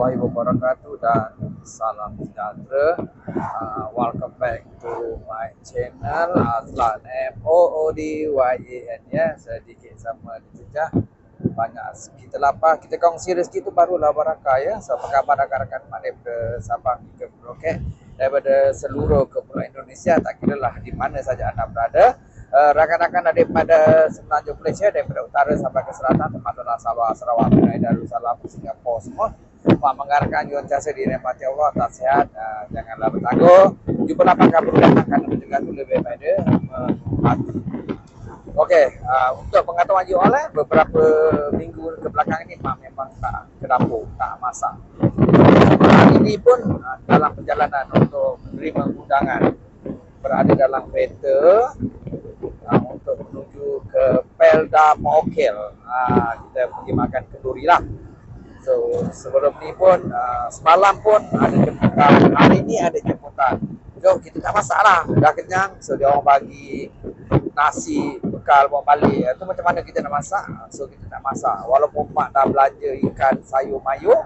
warahmatullahi wabarakatuh dan salam sejahtera. Welcome back to my channel Azlan MOODYAN ya. Sedikit sama dijejak, banyak kita lapar, kita kongsi rezeki tu barulah barakah ya. So apa khabar rakan-rakan mak daripada Sabang hingga Merauke, daripada seluruh kepulauan Indonesia, tak kira lah di mana saja anda berada. Rakan-rakan daripada semenanjung Malaysia, daripada utara sampai ke selatan, termasuklah Sabah, Sarawak, Brunei Darussalam, Singapura semua. Mak mengharapkan Yuan Tiasa dirahmati Allah, tak sihat, janganlah bertangguh. Jumpalah pakar berulang akan menjaga tu lebih pada mati. Okey, untuk pengetahuan you all, beberapa minggu ke belakang ini Mak memang tak ke dapur, tak masak. Hari ini pun dalam perjalanan untuk menerima undangan, berada dalam kereta untuk menuju ke Pelda Mokel. Kita pergi makan kenduri lah. So sebelum ni pun semalam pun ada jemputan, hari ni ada jemputan. So kita tak masak lah, dah kenyang. So dia orang bagi nasi bekal bawa balik. Itu macam mana kita nak masak? So kita tak masak. Walaupun mak dah belanja ikan sayur mayur,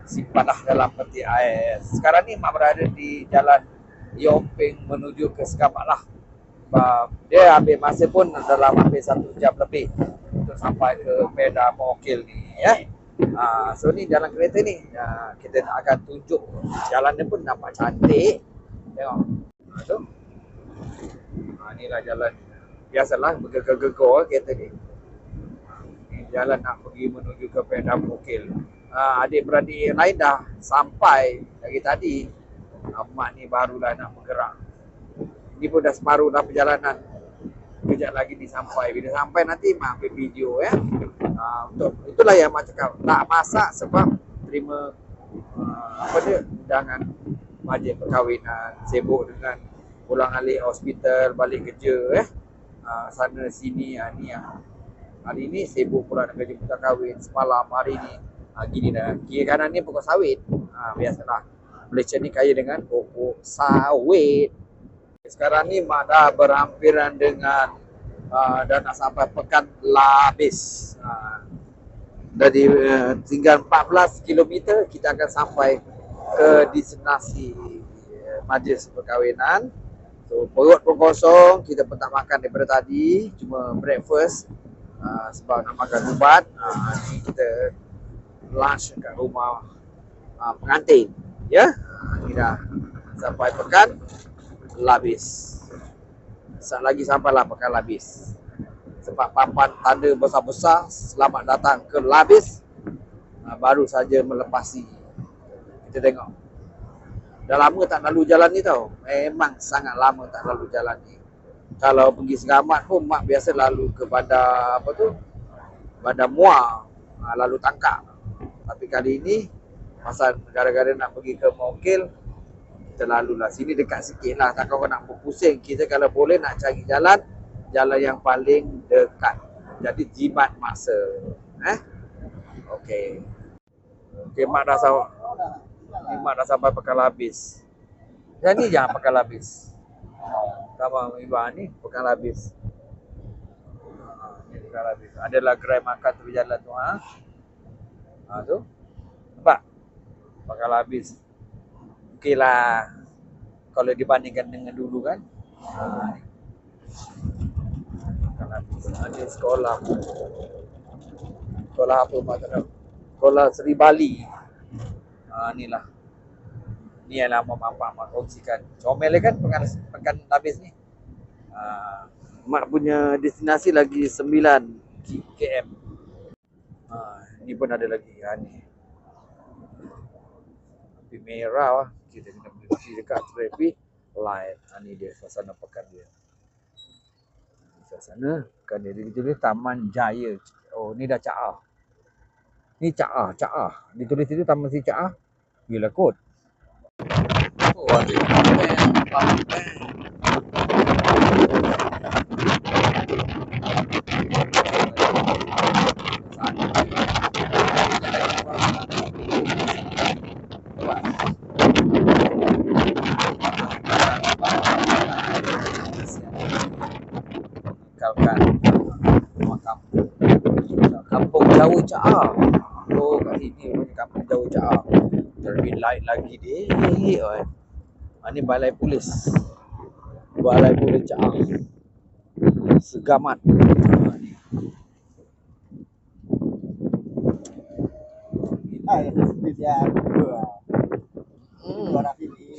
simpanlah dalam peti ais. Sekarang ni mak berada di jalan Yomping menuju ke Sekamat lah. Dia ambil masa pun dalam hampir 1 jam lebih untuk sampai ke Pelda Mokel ni ya. So ni jalan kereta ni, kita akan tunjuk jalan dia pun nampak cantik. Tengok tu. Inilah jalan. Biasalah bergegar-gegar kereta ni. Ini jalan nak pergi menuju ke Pelda Mokel. Adik-beradik lain dah sampai dari tadi. Mak ni barulah nak bergerak. Ini pun dah separuh dah perjalanan. Kejap lagi ni sampai. Bila sampai nanti mak ambil video ya. Itulah yang mak cakap, tak masak sebab terima undangan majlis perkahwinan, sibuk dengan pulang alik hospital, balik kerja sana sini ni hari ni sibuk pula dengan jemputan kahwin. Semalam hari ni gini dah, kiri kanan ni pokok sawit. Biasalah Malaysia ni kaya dengan pokok sawit. Sekarang ni mak dah berhampiran dengan dah nak sampai Pekan Labis. Dari tinggal 14 km kita akan sampai ke destinasi majlis perkahwinan. So perut pun kosong, kita pun tak makan daripada tadi, cuma breakfast sebab nak makan ubat. Ni kita lunch kat rumah pengantin ya. Ni dah sampai Pekan Labis. Saat lagi sampailah Pekan Labis. Sebab papan tanda besar-besar selamat datang ke Labis baru saja melepasi. Kita tengok. Dah lama tak lalu jalan ni tau. Memang sangat lama tak lalu jalan ni. Kalau pergi Sekamat pun mak biasa lalu ke bandar Bandar Muar, lalu Tangkak. Tapi kali ini pasal gara-gara nak pergi ke Mokel, kita lalulah sini dekat sikit lah. Takkan kau nak berpusing. Kita kalau boleh nak cari jalan yang paling dekat. Jadi jimat masa. Okey. Okey, mak dah sampai Pekan Labis. Yang ni jangan Pekan Labis. Sama Ibu ni Pekan Labis. Ni Pekan Labis. Adalah gerai makan tu jalan tu tu. Nampak? Pekan Labis. Okey lah. Kalau dibandingkan dengan dulu kan. Ada sekolah. Sekolah apa mak tak tahu. Sekolah Seri Bali. Inilah. Ni yang lama mak kongsikan. Comel kan Pekan Labis ni. Mak punya destinasi lagi 9 km. Ni pun ada lagi. Ni. Api merah kita kena berhenti dekat traffic light. Ni dia suasana pekan dia. Suasana pekan dia. Dia tulis Taman Jaya. Oh, ni dah Caah. Ni Caah. Ditulis itu Taman Si Caah. Gila kot. Oh, ada kampung Jawa Caah. Oh, kat ini kampung jauh Cak. Terbit light lagi dia. Ini balai polis. Balai polis Cak. Segamat.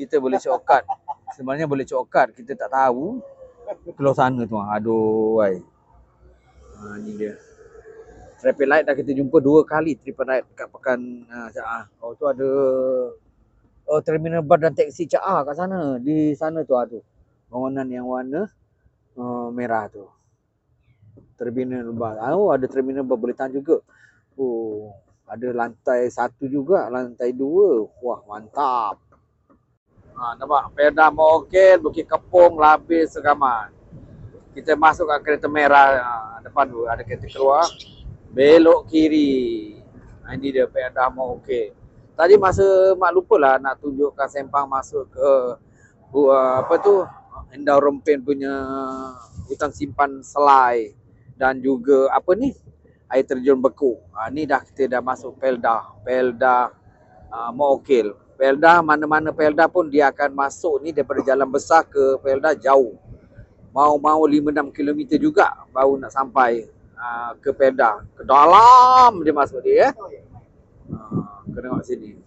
Kita boleh shortcut. Sebenarnya boleh shortcut, kita tak tahu. Keluar sana tu. Aduh, ni dia. Traffic light dah kita jumpa 2 kali traffic light dekat Pekan Cak. Oh tu ada terminal bas dan teksi Cak kat sana. Di sana tu ada bangunan yang warna merah tu. Terminal bas. Ada terminal bas boleh tahan juga. Ada lantai 1 juga, lantai 2. Wah, mantap. Nampak Pedah Mokil, Bukit Kepong, Labis, Segamat. Kita masuk ke kereta merah depan tu, ada kereta keluar. Belok kiri. Ini dia Pedah Mokil. Tadi masa mak lupa lah nak tunjukkan sempang masuk ke Endau Rempin punya hutan simpan Selai dan juga air terjun Beku. Ni kita dah masuk Peldah Mokil. Peldah, mana-mana Peldah pun dia akan masuk ni daripada jalan besar ke Peldah jauh. Mau 5-6 km juga baru nak sampai ke Peldah. Ke dalam dia masuk dia. Kena tengok sini.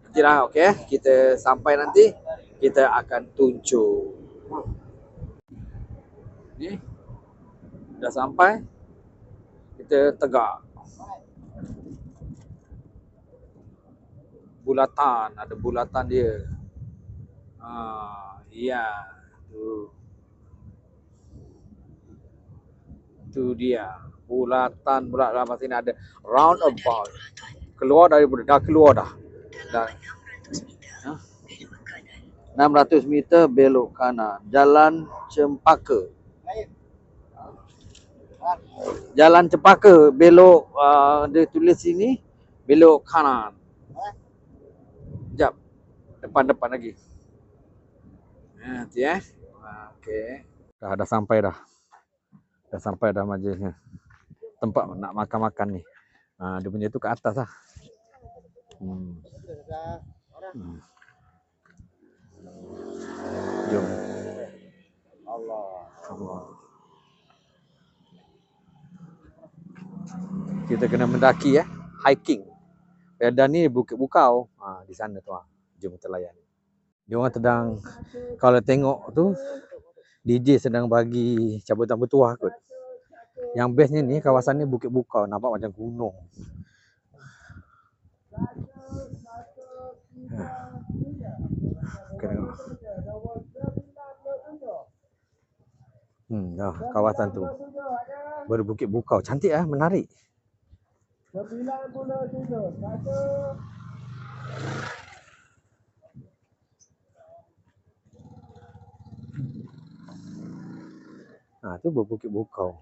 Nantilah, okey. Kita sampai nanti, kita akan tunjuk. Ni. Dah sampai. Kita tegak. Bulatan, ada bulatan dia. Ya. Tu dia. Bulatan pula dalam sini ada roundabout. Dah keluar dah. 600 meter belok kanan. Jalan Cempaka. Jalan Cempaka belok dia tulis sini belok kanan. Sekejap. Depan lagi. Nanti okey. Dah sampai dah. Dah sampai dah majlisnya. Tempat nak makan-makan ni. Dia punya tu ke atas lah. Jom. Allah. Kita kena mendaki hiking. Dan ni Bukit Bukau. Di sana tu Jom kita layan. Dia orang sedang, kalau tengok tu DJ sedang bagi cabutan bertuah kot. Yang bestnya ni kawasan ni Bukit Bukau, nampak macam gunung. Tengok. Kawasan tu Berbukit Bukau. Cantik menarik. 97. Tu Berbukit Bukau.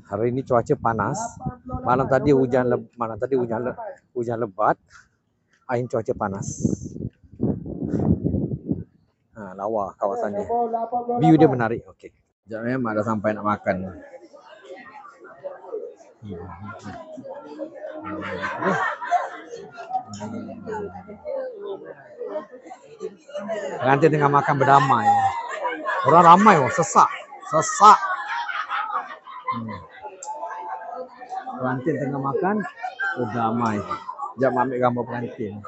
Hari ini cuaca panas. Malam tadi hujan lebat. Hari ini cuaca panas. Lawa kawasannya. View dia menarik. Okey. Sekejap mak dah sampai nak makan. Pengantin tengah makan berdamai. Orang ramai sesak. Pengantin tengah makan berdamai. Sekejap mak ambil gambar pengantin.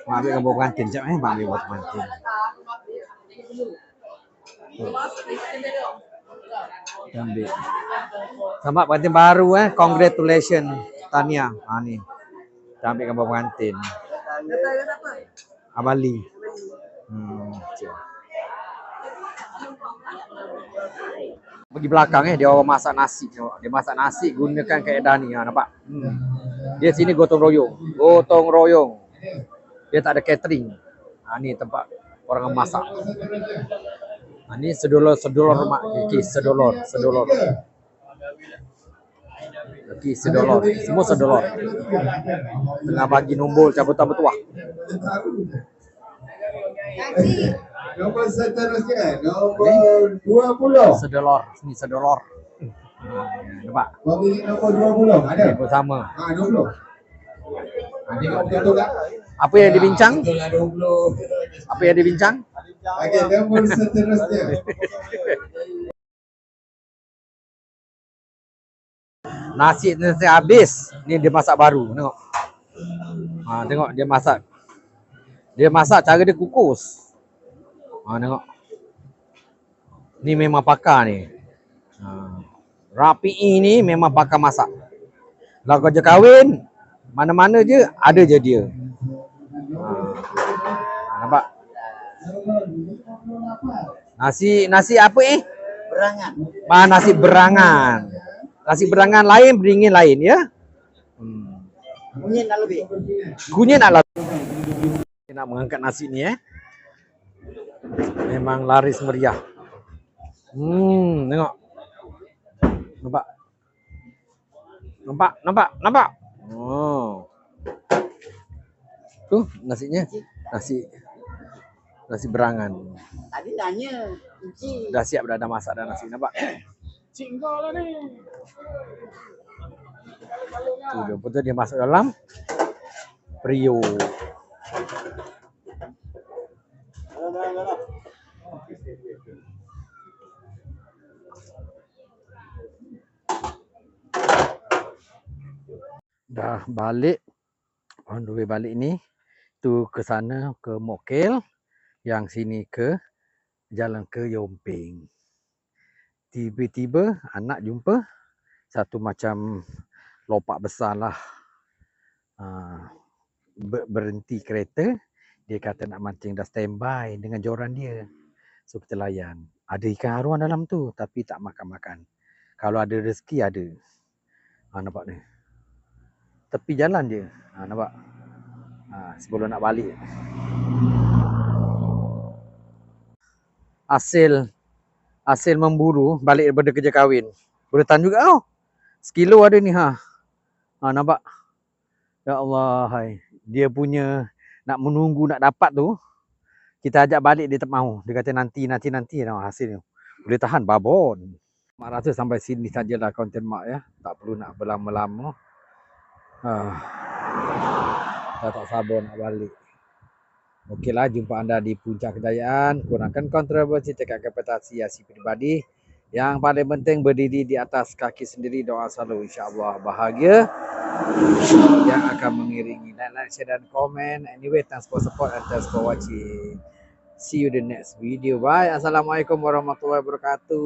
Mak ambil gambar pengantin. Sekejap mak ambil gambar pengantin. Ambil. Selamat pengantin baru Congratulations. Tahniah. Ni. Kita ambil gambar pengantin. Abali. Pergi belakang dia orang masak nasi. Dia masak nasi gunakan kaedah ni. Nampak? Dia sini gotong royong. Dia tak ada catering. Ni tempat orang masak. Ni sedulur mak Kiki, sedulur. Okey, sedolor. Semua sedolor. Tengah bagi nombor cabutan bertuah. Nombor seterusnya, nombor 20. Sedolor. Sini sedolor. Nampak? Pemilik nombor 20 ada? Ini pun sama. 20. Tengok betul tak? Apa yang dibincang? Apa yang dibincang? Okey, nombor seterusnya. Nasi habis. Ni dia masak baru. Tengok. Tengok dia masak. Dia masak cara dia kukus. Tengok. Ni memang pakar ni. Rafi'i ni memang pakar masak. Kalau kau je kahwin, mana-mana je ada je dia. Nampak? Nasi apa Berangan. Nasi berangan. Nasi berangan lain, beringin lain ya. Kunyit nak lebih. Kunyit nak lebih. Nak mengangkat nasi ni memang laris meriah. Tengok. Nampak? Tuh nasinya. Nasi berangan. Tadi nanya, Encik. Dah siap dah masak dah nasi, nampak? Cik kau lah ni. Tu betul dia masuk dalam periuk. Dah balik, on the way balik ni, tu ke sana ke Mokel, yang sini ke jalan ke Yomping. Tiba-tiba anak jumpa satu macam lopak besar lah. Berhenti kereta, dia kata nak mancing, dah standby dengan joran dia. So kita layan. Ada ikan haruan dalam tu tapi tak makan-makan. Kalau ada rezeki ada. Nampak ni. Tepi jalan je. Nampak? Sebelum nak balik. Hasil memburu balik daripada kerja kahwin. Beretan juga tau. Sekilo ada ni nampak? Ya Allah, hai. Dia punya nak menunggu nak dapat tu, kita ajak balik dia tak mahu. Dia kata nanti hasil ni. Boleh tahan babon. Mak rasa sampai sini sajalah konten mak ya. Tak perlu nak berlama-lama. Dah tak sabar nak balik. Okeylah, jumpa anda di Puncak Kejayaan. Kurangkan kontroversi, cakap kapitasi asi peribadi. Yang paling penting berdiri di atas kaki sendiri, doa selalu insya-Allah bahagia yang akan mengiringi. Like, share dan komen. Anyway, thanks for support and thanks for watching. See you the next video. Bye. Assalamualaikum warahmatullahi wabarakatuh.